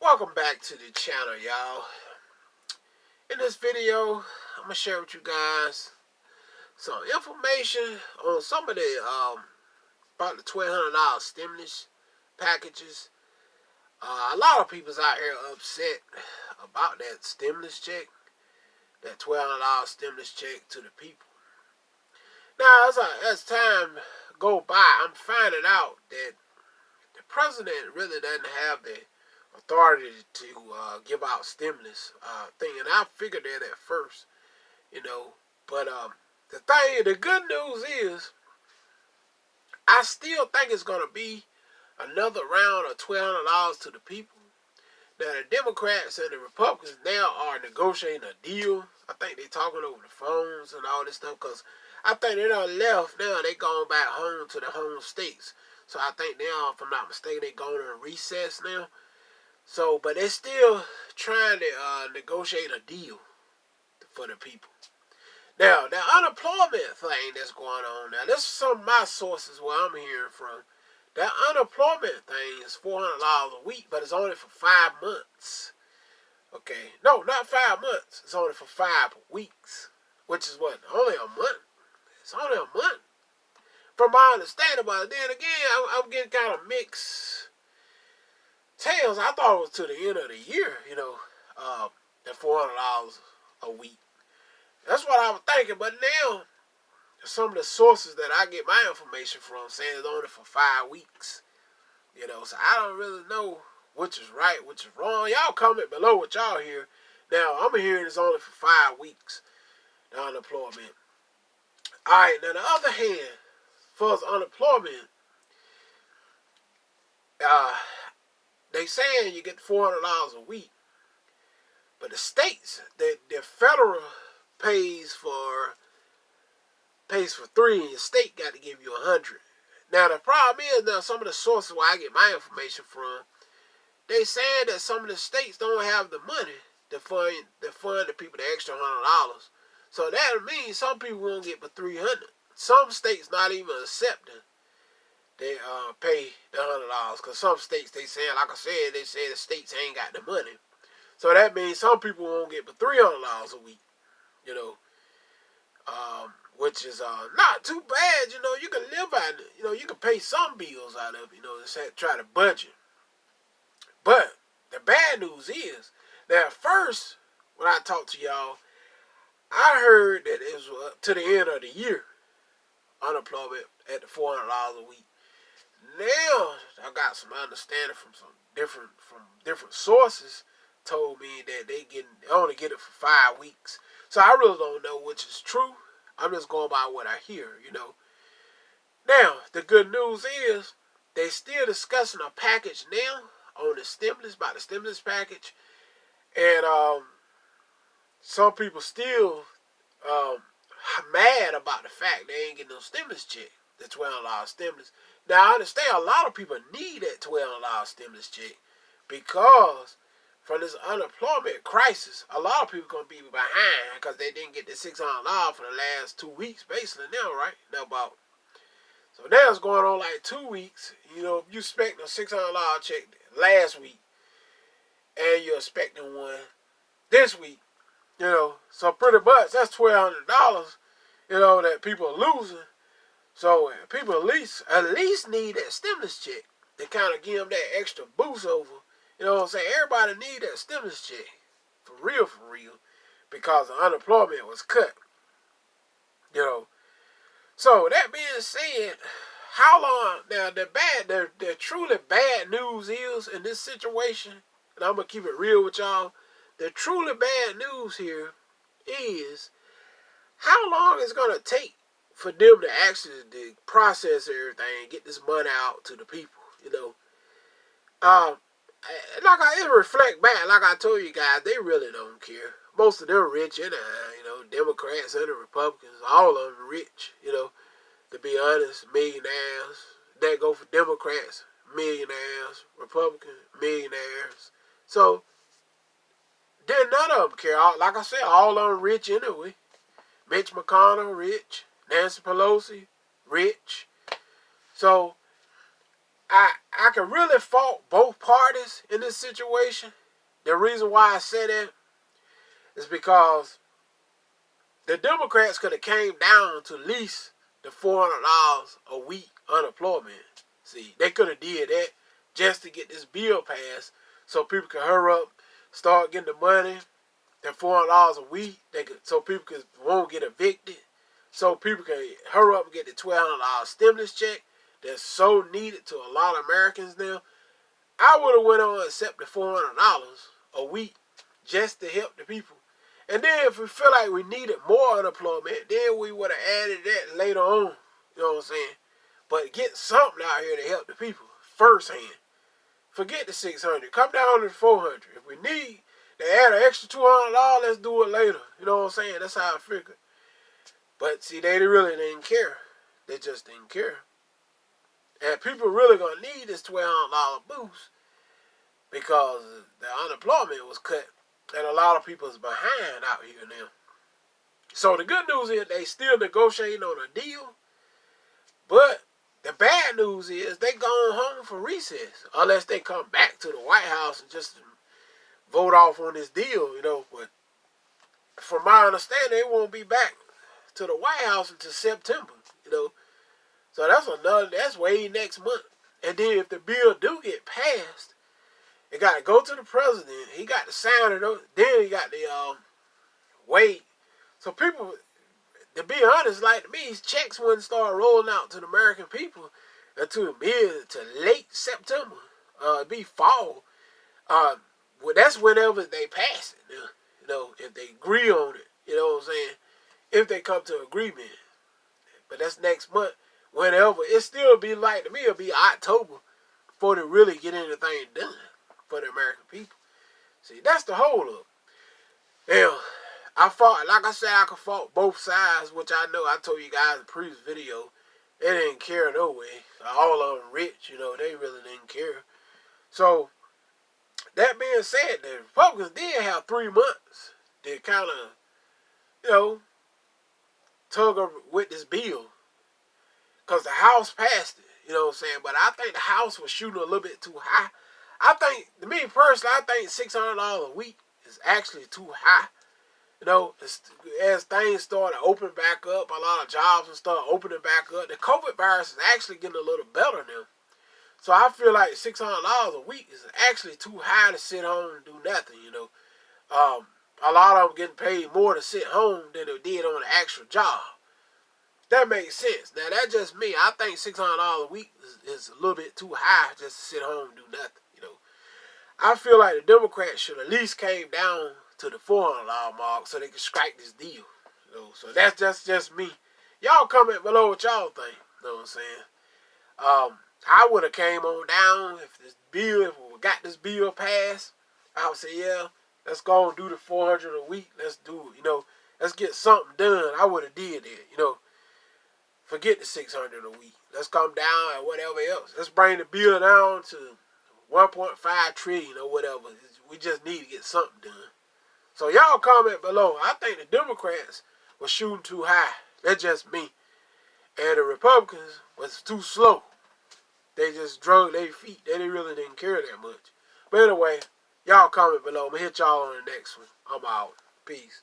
Welcome back to the channel, y'all. In this video, I'm going to share with you guys some information on some of the, about the $1,200 stimulus packages. A lot of people's out here upset about that stimulus check, that $1,200 stimulus check to the people. Now, as time go by, I'm finding out that the president really doesn't have the authority to give out stimulus thing, and I figured that at first, but the good news is, I still think it's gonna be another round of $1,200 to the people. Now the Democrats and the Republicans now are negotiating a deal. I think they're talking over the phones and all this stuff, because I think they done left now. They going back home to the home states. So I think now, if I'm not mistaken, they going to recess now. So, but they're still trying to negotiate a deal for the people. Now, the unemployment thing that's going on now, this is some of my sources where I'm hearing from. That unemployment thing is $400 a week, but it's only for 5 months. Okay, no, not 5 months. It's only for 5 weeks, which is what, only a month. It's only a month, from my understanding. But then again, I'm getting kind of mixed tales. I thought it was to the end of the year, that $400 a week. That's what I was thinking. But now, some of the sources that I get my information from saying it's only for 5 weeks. So I don't really know which is right, which is wrong. Y'all comment below what y'all hear. Now, I'm hearing it's only for 5 weeks, the unemployment. Alright, now the other hand, for unemployment, they saying you get $400 a week, but the states, the federal pays for 3, and your state got to give you 100. Now the problem is, now some of the sources where I get my information from, they saying that some of the states don't have the money to fund the people the extra $100. So that means some people won't get but 300. Some states not even accepting they pay the $100, because some states, they saying, like I said, they say the states ain't got the money. So that means some people won't get but $300 a week, which is not too bad. You can live out it. You can pay some bills out of it, try to budget. But the bad news is that at first, when I talked to y'all, I heard that it was to the end of the year, unemployment at the $400 a week. Now I got some understanding from different sources. Told me that they only get it for 5 weeks. So I really don't know which is true. I'm just going by what I hear. Now the good news is they still discussing a package now on the stimulus, about the stimulus package, and some people still mad about the fact they ain't getting no stimulus check, the $1,200 stimulus. Now I understand a lot of people need that $1,200 stimulus check, because from this unemployment crisis, a lot of people gonna be behind because they didn't get the $600 for the last 2 weeks, basically now, right? So now it's going on like 2 weeks. You expecting a $600 check last week, and you're expecting one this week. So pretty much that's $1,200, that people are losing. So people at least need that stimulus check to kind of give them that extra boost over. You know what I'm saying? Everybody need that stimulus check, for real, because the unemployment was cut. So that being said, how long now? The truly bad news is in this situation, and I'm gonna keep it real with y'all. The truly bad news here is how long it's gonna take for them to actually process everything, get this money out to the people. It reflect back, like I told you guys, they really don't care. Most of them rich anyhow, Democrats and the Republicans, all of them rich, to be honest, millionaires. That go for Democrats, millionaires, Republicans, millionaires. So, then none of them care. Like I said, all of them rich anyway. Mitch McConnell, rich. Nancy Pelosi, rich. So, I can really fault both parties in this situation. The reason why I say that is because the Democrats could have came down to at least the $400 a week unemployment. See, they could have did that just to get this bill passed so people could hurry up, start getting the money, that $400 a week, so people won't get evicted, so people can hurry up and get the $1,200 stimulus check that's so needed to a lot of Americans now. I would have went on and accepted the $400 a week just to help the people. And then if we feel like we needed more unemployment, then we would have added that later on. You know what I'm saying? But get something out here to help the people firsthand. Forget the $600. Come down to the $400. If we need to add an extra $200, let's do it later. You know what I'm saying? That's how I figured. But see, they really didn't care. They just didn't care. And people really going to need this $1,200 boost because the unemployment was cut. And a lot of people is behind out here now. So the good news is they still negotiating on a deal. But the bad news is they going home for recess. Unless they come back to the White House and just vote off on this deal, you know. But from my understanding, they won't be back to the White House until September, you know. So that's way next month. And then if the bill do get passed, it got to go to the president. He got to sign it. Then he got to wait. So people, to be honest, like to me, checks wouldn't start rolling out to the American people until mid to late September. It'd be fall. Well, that's whenever they pass it. You know, if they agree on it. You know what I'm saying? If they come to agreement. But that's next month. Whenever. It still be like, to me, it'll be October before they really get anything done for the American people. See, that's the hold up. Now, I fought, like I said, I could fault both sides, which I know I told you guys in the previous video. They didn't care no way. All of them rich, you know, they really didn't care. So, that being said, the Republicans did have 3 months to kind of, you know, tug with this bill. Because the House passed it, you know what I'm saying? But I think the House was shooting a little bit too high. I think, to me personally, I think $600 a week is actually too high. You know, as things start to open back up, a lot of jobs and stuff opening back up. The COVID virus is actually getting a little better now. So I feel like $600 a week is actually too high to sit home and do nothing, you know. A lot of them getting paid more to sit home than they did on an actual job. That makes sense. Now, that's just me. I think $600 a week is a little bit too high just to sit home and do nothing, you know. I feel like the Democrats should at least came down to the $400 mark so they could strike this deal. You know, so that's just me. Y'all comment below what y'all think. You know what I'm saying? I would have came on down if we got this bill passed. I would say, yeah, let's go and do the $400 a week. Let's do it. You know, let's get something done. I would have did it. You know, forget the $600 a week. Let's come down and whatever else. Let's bring the bill down to 1.5 trillion or whatever. We just need to get something done. So y'all comment below. I think the Democrats were shooting too high. That's just me. And the Republicans was too slow. They just drug their feet. They really didn't care that much. But anyway, y'all comment below. I'm going to hit y'all on the next one. I'm out. Peace.